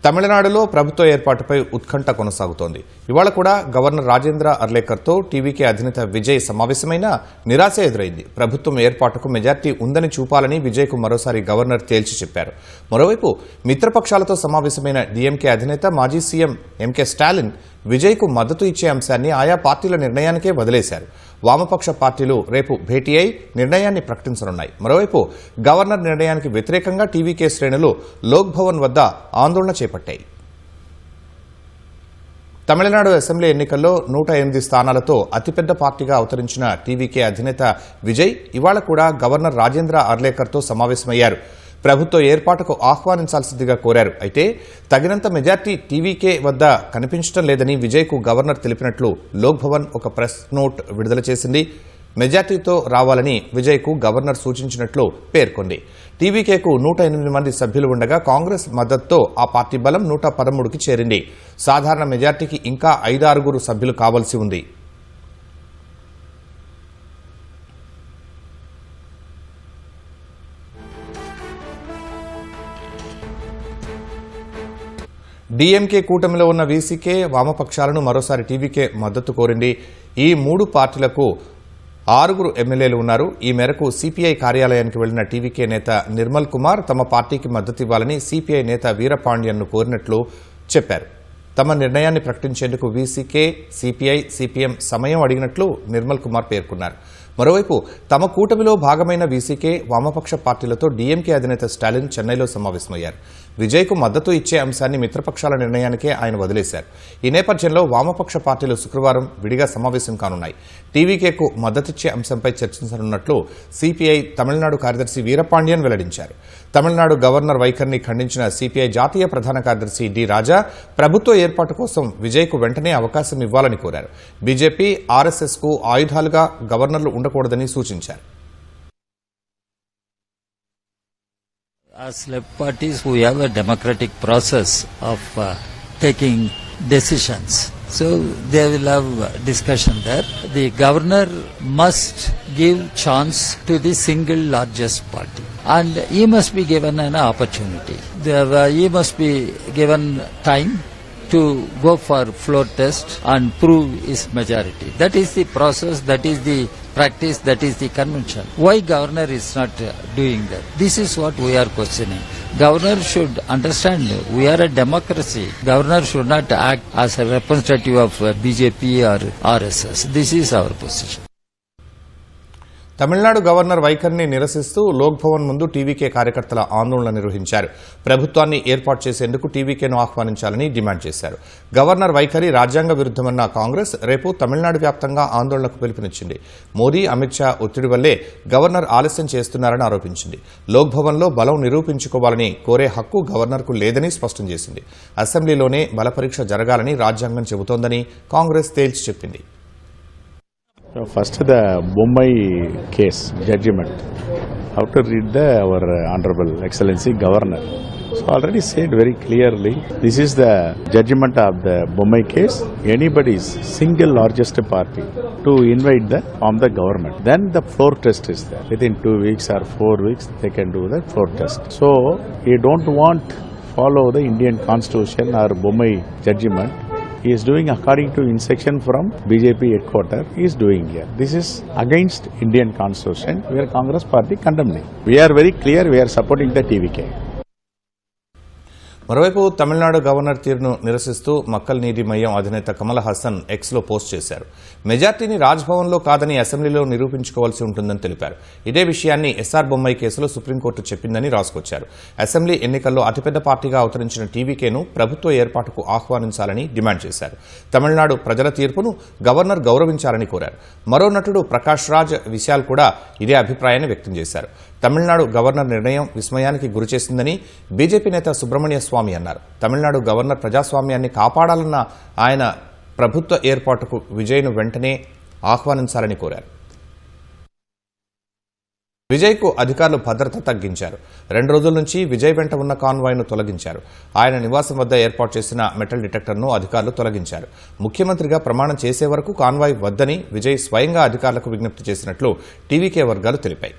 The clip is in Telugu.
తమిళనాడులో ప్రభుత్వ ఏర్పాటుపై ఉత్కంఠ కొనసాగుతోంది. ఇవాళ కూడా గవర్నర్ రాజేంద్ర అర్లేకర్తో టీవీకే అధినేత విజయ్ సమావేశమైన నిరాశ ఎదురైంది. ప్రభుత్వం ఏర్పాటుకు మెజార్టీ ఉందని చూపాలని విజయ్కు మరోసారి గవర్నర్ తేల్చి చెప్పారు. మరోవైపు మిత్రపక్షాలతో సమావేశమైన డీఎంకే అధినేత మాజీ సీఎం ఎంకే స్టాలిన్ విజయ్కు మద్దతు ఇచ్చే అంశాన్ని ఆయా పార్టీల నిర్ణయానికే వదిలేశారు. వామపక్ష పార్టీలు రేపు భేటీ అయి నిర్ణయాన్ని ప్రకటించనున్నాయి. మరోవైపు గవర్నర్ నిర్ణయానికి వ్యతిరేకంగా టీవీకే శ్రేణులు లోక్ భవన్ వద్ద ఆందోళన చేపట్టాయి. తమిళనాడు అసెంబ్లీ ఎన్నికల్లో 108 స్థానాలతో అతిపెద్ద పార్టీగా అవతరించిన టీవీకే అధినేత విజయ్ ఇవాళ కూడా గవర్నర్ రాజేంద్ర అర్లేకర్తో సమావేశమయ్యారు. ప్రభుత్వ ఏర్పాటుకు ఆహ్వానించాల్సిందిగా కోరారు. అయితే తగినంత మెజార్టీ టీవీకే వద్ద కనిపించడం లేదని విజయ్కు గవర్నర్ తెలిపినట్లు లోక్ భవన్ ఒక ప్రెస్ నోట్ విడుదల చేసింది. మెజార్టీతో రావాలని విజయ్కు గవర్నర్ సూచించినట్లు పేర్కొంది. టీవీకేకు 108 మంది సభ్యులు ఉండగా కాంగ్రెస్ మద్దతుతో ఆ పార్టీ బలం 113కి చేరింది. సాధారణ మెజార్టీకి ఇంకా 5-6 సభ్యులు కావాల్సి ఉంది. డీఎంకే కూటమిలో ఉన్న వీసీకే వామపక్షాలను మరోసారి టీవీకే మద్దతు కోరింది. ఈ 3 పార్టీలకు 6 ఎమ్మెల్యేలు ఉన్నారు. ఈ మేరకు సిపిఐ కార్యాలయానికి వెళ్లిన టీవీకే నేత నిర్మల్ కుమార్ తమ పార్టీకి మద్దతు ఇవ్వాలని సిపిఐ నేత వీరపాండ్యన్ను కోరినట్లు చెప్పారు. తమ నిర్ణయాన్ని ప్రకటించేందుకు వీసీకే, సిపిఐ, సిపిఎం సమయం అడిగినట్లు నిర్మల్ కుమార్ పేర్కొన్నారు. మరోవైపు తమ కూటమిలో భాగమైన వీసీకే, వామపక్ష పార్టీలతో డీఎంకే అధినేత స్టాలిన్ చెన్నైలో సమావేశమయ్యారు. విజయ్కు మద్దతు ఇచ్చే అంశాన్ని మిత్రపక్షాల నిర్ణయానికే ఆయన వదిలేశారు. ఈ నేపథ్యంలో వామపక్ష పార్టీలు శుక్రవారం విడిగా సమావేశం కానున్నాయి. టీవీకేకు మద్దతిచ్చే అంశంపై చర్చించనున్నట్లు సిపిఐ తమిళనాడు కార్యదర్శి వీరపాండ్యన్ వెల్లడించారు. తమిళనాడు గవర్నర్ వైఖరిని ఖండించిన సిపిఐ జాతీయ ప్రధాన కార్యదర్శి డి రాజా ప్రభుత్వ ఏర్పాటు కోసం విజయ్కు వెంటనే అవకాశం ఇవ్వాలని కోరారు. బీజేపీ, ఆర్ఎస్ఎస్కు ఆయుధాలుగా గవర్నర్లు ఉండకూడదని సూచించారు. As left parties, we have a democratic process of taking decisions. So they will have discussion there. The governor must give chance to the single largest party. And he must be given an opportunity. He must be given time to go for floor test and prove his majority. That is the process, that is the practice, that is the convention. Why governor is not doing that? This is what we are questioning. Governor should understand we are a democracy. Governor should not act as a representative of BJP or RSS. This is our position. Tamil Nadu governor వైఖరిని నిరసిస్తూ లోక్ భవన్ ముందు టీవీకే కార్యకర్తల ఆందోళన నిర్వహించారు. ప్రభుత్వాన్ని ఏర్పాటు చేసేందుకు టీవీకేను ఆహ్వానించాలని డిమాండ్ చేశారు. గవర్నర్ వైఖరి రాజ్యాంగ విరుద్దమన్న కాంగ్రెస్ రేపు తమిళనాడు వ్యాప్తంగా ఆందోళనకు పిలుపునిచ్చింది. మోదీ, అమిత్ షా ఒత్తిడి వల్లే గవర్నర్ ఆలస్యం చేస్తున్నారని ఆరోపించింది. లోక్ భవన్లో బలం నిరూపించుకోవాలని కోరే హక్కు గవర్నర్కు లేదని స్పష్టం చేసింది. అసెంబ్లీలోనే బలపరీక్ష జరగాలని రాజ్యాంగం చెబుతోందని కాంగ్రెస్ తేల్చి చెప్పింది. First, the Bombay case judgment. How to read our Honorable Excellency Governor. So already said very clearly, this is the judgment of the Bombay case. Anybody's single largest party to invite from the government. Then the floor test is there. Within 2 weeks or 4 weeks, they can do the floor test. So you don't want follow the Indian Constitution or Bombay judgment. He is doing according to instruction from BJP headquarters. He is doing here. This is against Indian Constitution. We are Congress party condemning. We are very clear. We are supporting the TVK. మరోవైపు తమిళనాడు గవర్నర్ తీరును నిరసిస్తూ మక్కల్ నీతి మయ్యం అధినేత కమల్ హాసన్ ఎక్స్లో పోస్ట్ చేశారు. మెజార్టీని రాజ్భవన్లో కాదని అసెంబ్లీలో నిరూపించుకోవాల్సి ఉంటుందని తెలిపారు. ఇదే విషయాన్ని ఎస్ఆర్ బొమ్మాయి కేసులో సుప్రీంకోర్టు చెప్పిందని రాసుకొచ్చారు. అసెంబ్లీ ఎన్నికల్లో అతిపెద్ద పార్టీగా అవతరించిన టీవీకేను ప్రభుత్వ ఏర్పాటుకు ఆహ్వానించాలని డిమాండ్ చేశారు. తమిళనాడు ప్రజల తీర్పును గవర్నర్ గౌరవించాలని కోరారు. మరో నటుడు ప్రకాష్ రాజ్ విశాల్ కూడా ఇదే అభిప్రాయాన్ని వ్యక్తం చేశారు. తమిళనాడు గవర్నర్ నిర్ణయం విస్మయానికి గురిచేసిందని బీజేపీ నేత సుబ్రహ్మణ్య స్వామి అన్నారు. తమిళనాడు గవర్నర్ ప్రజాస్వామ్యాన్ని కాపాడాలన్న ఆయన ప్రభుత్వ ఏర్పాటుకు విజయ్ను వెంటనే ఆహ్వానించాలని కోరారు. విజయ్కు అధికారులు భద్రత తగ్గించారు. 2 రోజుల నుంచి విజయ్ వెంట ఉన్న కాన్వాయ్ను తొలగించారు. ఆయన నివాసం వద్ద ఏర్పాటు చేసిన మెటల్ డిటెక్టర్ను అధికారులు తొలగించారు. ముఖ్యమంత్రిగా ప్రమాణం చేసే వరకు కాన్వాయ్ వద్దని విజయ్ స్వయంగా అధికారులకు విజ్ఞప్తి చేసినట్లు టీవీకే వర్గాలు తెలిపాయి.